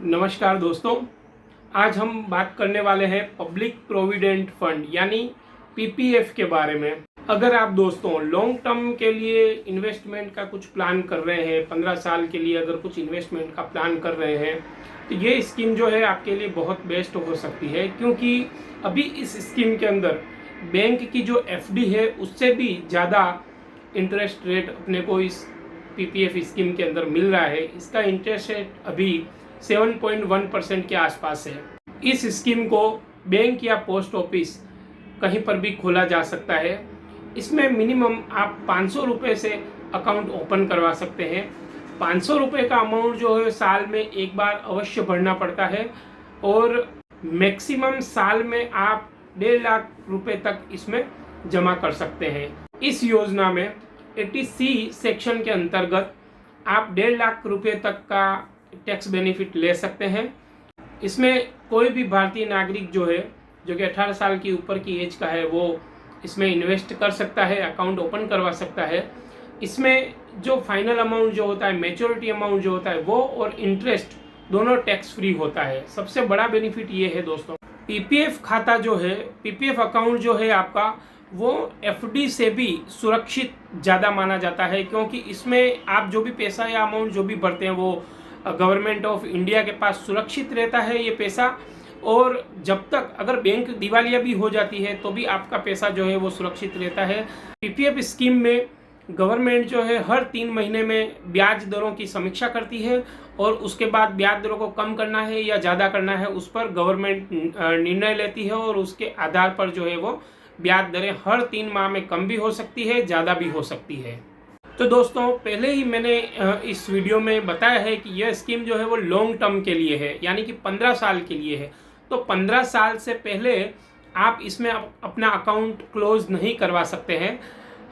नमस्कार दोस्तों, आज हम बात करने वाले हैं पब्लिक प्रोविडेंट फंड यानी पीपीएफ के बारे में। अगर आप दोस्तों लॉन्ग टर्म के लिए इन्वेस्टमेंट का कुछ प्लान कर रहे हैं, 15 साल के लिए अगर कुछ इन्वेस्टमेंट का प्लान कर रहे हैं तो ये स्कीम जो है आपके लिए बहुत बेस्ट हो सकती है, क्योंकि अभी इस स्कीम के अंदर बैंक की जो एफडी है उससे भी ज़्यादा इंटरेस्ट रेट अपने को इस पीपीएफ स्कीम के अंदर मिल रहा है। इसका इंटरेस्ट रेट अभी 7.1% के आसपास है। इस स्कीम को बैंक या पोस्ट ऑफिस कहीं पर भी खोला जा सकता है। इसमें मिनिमम आप 500 रुपये से अकाउंट ओपन करवा सकते हैं। 500 रुपये का अमाउंट जो है साल में एक बार अवश्य भरना पड़ता है और मैक्सिमम साल में आप 1.5 लाख रुपए तक इसमें जमा कर सकते हैं। इस योजना में 80C सेक्शन के अंतर्गत आप 1.5 लाख रुपए तक का टैक्स बेनिफिट ले सकते हैं। इसमें कोई भी भारतीय नागरिक जो है, जो कि 18 साल की ऊपर की एज का है, वो इसमें इन्वेस्ट कर सकता है, अकाउंट ओपन करवा सकता है। इसमें जो फाइनल अमाउंट जो होता है, मैच्योरिटी अमाउंट जो होता है, वो और इंटरेस्ट दोनों टैक्स फ्री होता है। सबसे बड़ा बेनिफिट ये है दोस्तों, पीपीएफ खाता जो है, पीपीएफ अकाउंट जो है आपका, वो एफडी से भी सुरक्षित ज़्यादा माना जाता है, क्योंकि इसमें आप जो भी पैसा या अमाउंट जो भी भरते हैं वो गवर्नमेंट ऑफ इंडिया के पास सुरक्षित रहता है ये पैसा। और जब तक अगर बैंक दिवालिया भी हो जाती है तो भी आपका पैसा जो है वो सुरक्षित रहता है। पीपीएफ स्कीम में गवर्नमेंट जो है हर 3 महीने में ब्याज दरों की समीक्षा करती है और उसके बाद ब्याज दरों को कम करना है या ज़्यादा करना है उस पर गवर्नमेंट निर्णय लेती है और उसके आधार पर जो है वो ब्याज दरें हर 3 माह में कम भी हो सकती है, ज़्यादा भी हो सकती है। तो दोस्तों पहले ही मैंने इस वीडियो में बताया है कि यह स्कीम जो है वो लॉन्ग टर्म के लिए है, यानी कि 15 साल के लिए है। तो 15 साल से पहले आप इसमें अपना अकाउंट क्लोज नहीं करवा सकते हैं।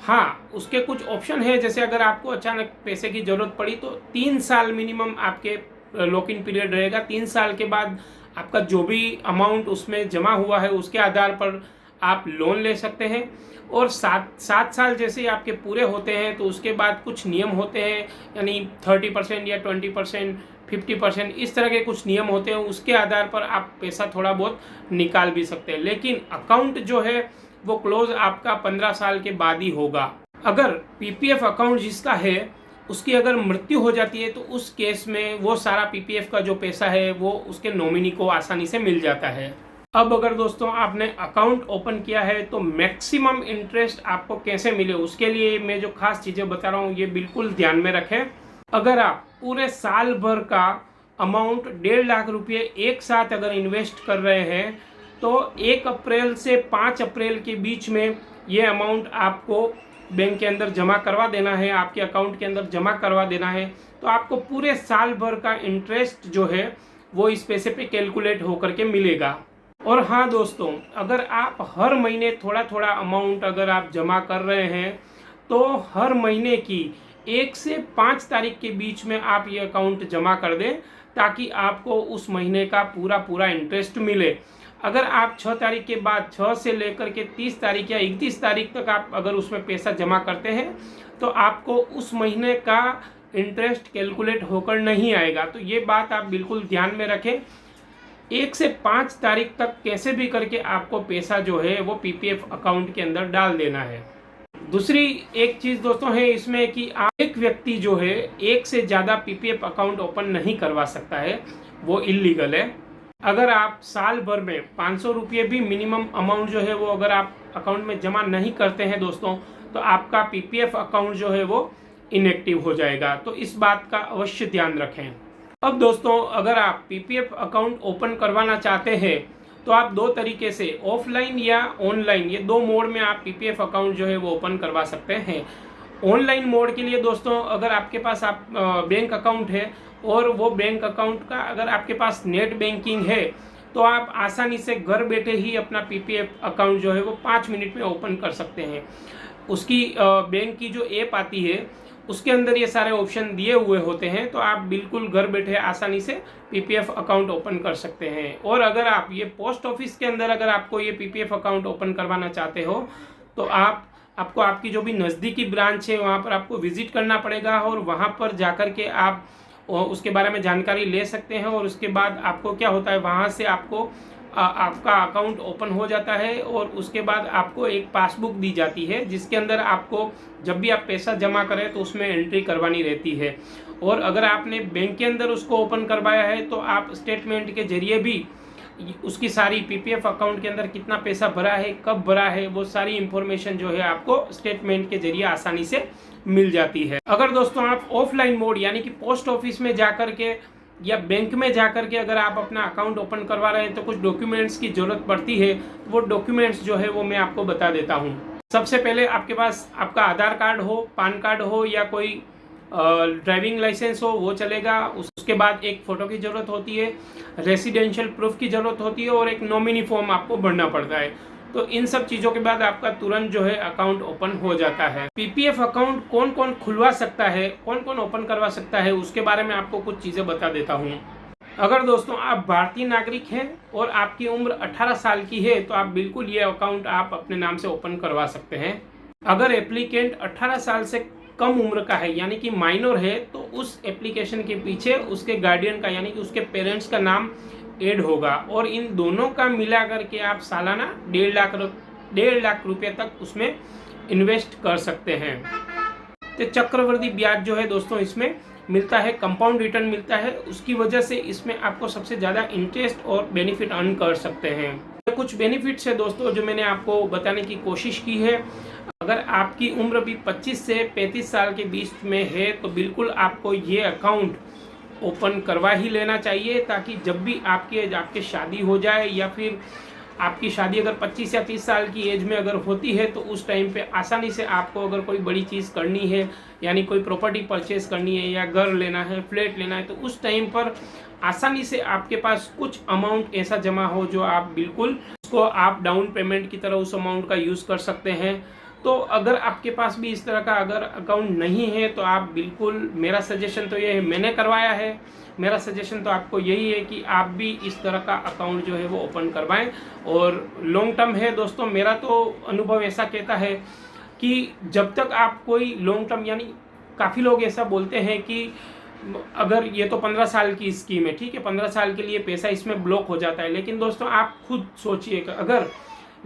हाँ, उसके कुछ ऑप्शन है, जैसे अगर आपको अचानक पैसे की ज़रूरत पड़ी तो 3 साल मिनिमम आपके लॉक इन पीरियड रहेगा। 3 साल के बाद आपका जो भी अमाउंट उसमें जमा हुआ है उसके आधार पर आप लोन ले सकते हैं। और 7 साल जैसे आपके पूरे होते हैं तो उसके बाद कुछ नियम होते हैं, यानी 30% या 20%, 50% इस तरह के कुछ नियम होते हैं। उसके आधार पर आप पैसा थोड़ा बहुत निकाल भी सकते हैं, लेकिन अकाउंट जो है वो क्लोज आपका 15 साल के बाद ही होगा। अगर पीपीएफ अकाउंट जिसका है उसकी अगर मृत्यु हो जाती है तो उस केस में वो सारा पीपीएफ का जो पैसा है वो उसके नॉमिनी को आसानी से मिल जाता है। अब अगर दोस्तों आपने अकाउंट ओपन किया है तो मैक्सिमम इंटरेस्ट आपको कैसे मिले, उसके लिए मैं जो खास चीज़ें बता रहा हूँ ये बिल्कुल ध्यान में रखें। अगर आप पूरे साल भर का अमाउंट 1.5 लाख रुपये एक साथ अगर इन्वेस्ट कर रहे हैं तो 1 अप्रैल से 5 अप्रैल के बीच में ये अमाउंट आपको बैंक के अंदर जमा करवा देना है, आपके अकाउंट के अंदर जमा करवा देना है। तो आपको पूरे साल भर का इंटरेस्ट जो है वो इस पैसे पे कैलकुलेट होकर के मिलेगा। और हाँ दोस्तों, अगर आप हर महीने थोड़ा थोड़ा अमाउंट अगर आप जमा कर रहे हैं तो हर महीने की 1 से 5 तारीख के बीच में आप ये अकाउंट जमा कर दें, ताकि आपको उस महीने का पूरा इंटरेस्ट मिले। अगर आप 6 तारीख के बाद 6 से लेकर के 30 तारीख या 31 तारीख तक आप अगर उसमें पैसा जमा करते हैं तो आपको उस महीने का इंटरेस्ट कैलकुलेट होकर नहीं आएगा। तो ये बात आप बिल्कुल ध्यान में रखें। 1 से 5 तारीख तक कैसे भी करके आपको पैसा जो है वो पीपीएफ अकाउंट के अंदर डाल देना है। दूसरी एक चीज़ दोस्तों है इसमें कि आप एक व्यक्ति जो है एक से ज़्यादा पीपीएफ अकाउंट ओपन नहीं करवा सकता है, वो इलीगल है। अगर आप साल भर में 500 रुपये भी मिनिमम अमाउंट जो है वो अगर आप अकाउंट में जमा नहीं करते हैं दोस्तों तो आपका पीपीएफ अकाउंट जो है वो इनएक्टिव हो जाएगा। तो इस बात का अवश्य ध्यान रखें। अब दोस्तों अगर आप पीपीएफ अकाउंट ओपन करवाना चाहते हैं तो आप 2 तरीके से, ऑफलाइन या ऑनलाइन, ये 2 मोड में आप पीपीएफ अकाउंट जो है वो ओपन करवा सकते हैं। ऑनलाइन मोड के लिए दोस्तों अगर आपके पास बैंक अकाउंट है और वो बैंक अकाउंट का अगर आपके पास नेट बैंकिंग है तो आप आसानी से घर बैठे ही अपना पीपीएफ अकाउंट जो है वो 5 मिनट में ओपन कर सकते हैं। उसकी बैंक की जो ऐप आती है उसके अंदर ये सारे ऑप्शन दिए हुए होते हैं, तो आप बिल्कुल घर बैठे आसानी से पीपीएफ अकाउंट ओपन कर सकते हैं। और अगर आप ये पोस्ट ऑफिस के अंदर अगर आपको ये पीपीएफ अकाउंट ओपन करवाना चाहते हो तो आपको आपकी जो भी नज़दीकी ब्रांच है वहाँ पर आपको विजिट करना पड़ेगा और वहाँ पर जाकर के आप और उसके बारे में जानकारी ले सकते हैं। और उसके बाद आपको क्या होता है, वहाँ से आपको आपका अकाउंट ओपन हो जाता है और उसके बाद आपको एक पासबुक दी जाती है, जिसके अंदर आपको जब भी आप पैसा जमा करें तो उसमें एंट्री करवानी रहती है। और अगर आपने बैंक के अंदर उसको ओपन करवाया है तो आप स्टेटमेंट के जरिए भी उसकी सारी पीपीएफ अकाउंट के अंदर कितना पैसा भरा है, कब भरा है, वो सारी इंफॉर्मेशन जो है आपको स्टेटमेंट के जरिए आसानी से मिल जाती है। अगर दोस्तों आप ऑफलाइन मोड यानी कि पोस्ट ऑफिस में जाकर के या बैंक में जाकर के अगर आप अपना अकाउंट ओपन करवा रहे हैं तो कुछ डॉक्यूमेंट्स की जरूरत पड़ती है। वो डॉक्यूमेंट्स जो है वो मैं आपको बता देता हूँ। सबसे पहले आपके पास आपका आधार कार्ड हो, पान कार्ड हो या कोई ड्राइविंग लाइसेंस हो, वो चलेगा। उसके बाद एक फ़ोटो की ज़रूरत होती है, रेसिडेंशियल प्रूफ की ज़रूरत होती है और एक नॉमिनी फॉर्म आपको भरना पड़ता है। तो इन सब चीज़ों के बाद आपका तुरंत जो है अकाउंट ओपन हो जाता है। पीपीएफ अकाउंट कौन कौन खुलवा सकता है, कौन कौन ओपन करवा सकता है, उसके बारे में आपको कुछ चीज़ें बता देता हूँ। अगर दोस्तों आप भारतीय नागरिक हैं और आपकी उम्र 18 साल की है तो आप बिल्कुल ये अकाउंट आप अपने नाम से ओपन करवा सकते हैं। अगर एप्लीकेंट 18 साल से कम उम्र का है यानी कि माइनर है तो उस एप्लीकेशन के पीछे उसके गार्डियन का यानी कि उसके पेरेंट्स का नाम ऐड होगा और इन दोनों का मिला करके आप सालाना 1.5 लाख रुपए तक उसमें इन्वेस्ट कर सकते हैं। तो चक्रवृद्धि ब्याज जो है दोस्तों इसमें मिलता है, कंपाउंड रिटर्न मिलता है, उसकी वजह से इसमें आपको सबसे ज़्यादा इंटरेस्ट और बेनिफिट अर्न कर सकते हैं। कुछ बेनिफिट्स है दोस्तों जो मैंने आपको बताने की कोशिश की है। अगर आपकी उम्र भी 25 से 35 साल के बीच में है तो बिल्कुल आपको ये अकाउंट ओपन करवा ही लेना चाहिए, ताकि जब भी आपके शादी हो जाए या फिर आपकी शादी अगर 25 या 30 साल की एज में अगर होती है तो उस टाइम पे आसानी से आपको अगर कोई बड़ी चीज़ करनी है यानी कोई प्रॉपर्टी परचेज करनी है या घर लेना है, फ्लैट लेना है, तो उस टाइम पर आसानी से आपके पास कुछ अमाउंट ऐसा जमा हो जो आप बिल्कुल उसको आप डाउन पेमेंट की तरह उस अमाउंट का यूज़ कर सकते हैं। तो अगर आपके पास भी इस तरह का अगर अकाउंट नहीं है तो आप बिल्कुल, मेरा सजेशन तो ये है, मैंने करवाया है, मेरा सजेशन तो आपको यही है कि आप भी इस तरह का अकाउंट जो है वो ओपन करवाएं। और लॉन्ग टर्म है दोस्तों, मेरा तो अनुभव ऐसा कहता है कि जब तक आप कोई लॉन्ग टर्म यानी काफ़ी लोग ऐसा बोलते हैं कि अगर ये तो 15 साल की स्कीम है, ठीक है, 15 साल के लिए पैसा इसमें ब्लॉक हो जाता है। लेकिन दोस्तों आप खुद सोचिए, अगर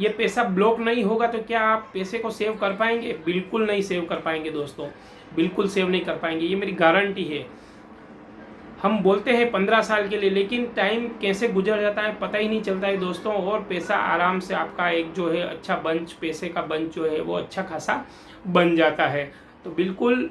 ये पैसा ब्लॉक नहीं होगा तो क्या आप पैसे को सेव कर पाएंगे? बिल्कुल नहीं सेव कर पाएंगे दोस्तों, बिल्कुल सेव नहीं कर पाएंगे, ये मेरी गारंटी है। हम बोलते हैं 15 साल के लिए, लेकिन टाइम कैसे गुजर जाता है पता ही नहीं चलता है दोस्तों, और पैसा आराम से आपका एक जो है अच्छा बंच, पैसे का बंच जो है वो अच्छा खासा बन जाता है। तो बिल्कुल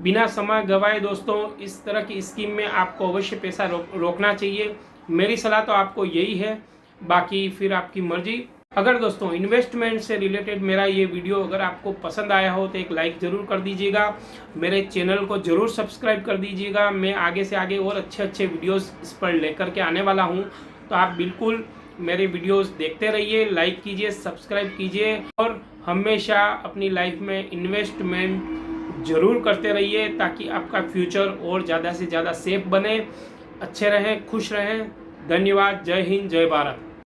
बिना समय गवाए दोस्तों इस तरह की स्कीम में आपको अवश्य पैसा रोकना चाहिए। मेरी सलाह तो आपको यही है, बाकी फिर आपकी मर्जी। अगर दोस्तों इन्वेस्टमेंट से रिलेटेड मेरा ये वीडियो अगर आपको पसंद आया हो तो एक लाइक ज़रूर कर दीजिएगा, मेरे चैनल को ज़रूर सब्सक्राइब कर दीजिएगा। मैं आगे से आगे और अच्छे अच्छे वीडियोस इस पर लेकर के आने वाला हूँ, तो आप बिल्कुल मेरे वीडियोस देखते रहिए, लाइक कीजिए, सब्सक्राइब कीजिए और हमेशा अपनी लाइफ में इन्वेस्टमेंट ज़रूर करते रहिए, ताकि आपका फ्यूचर और ज़्यादा से ज़्यादा सेफ बने, अच्छे रहें, खुश रहें। धन्यवाद। जय हिंद, जय भारत।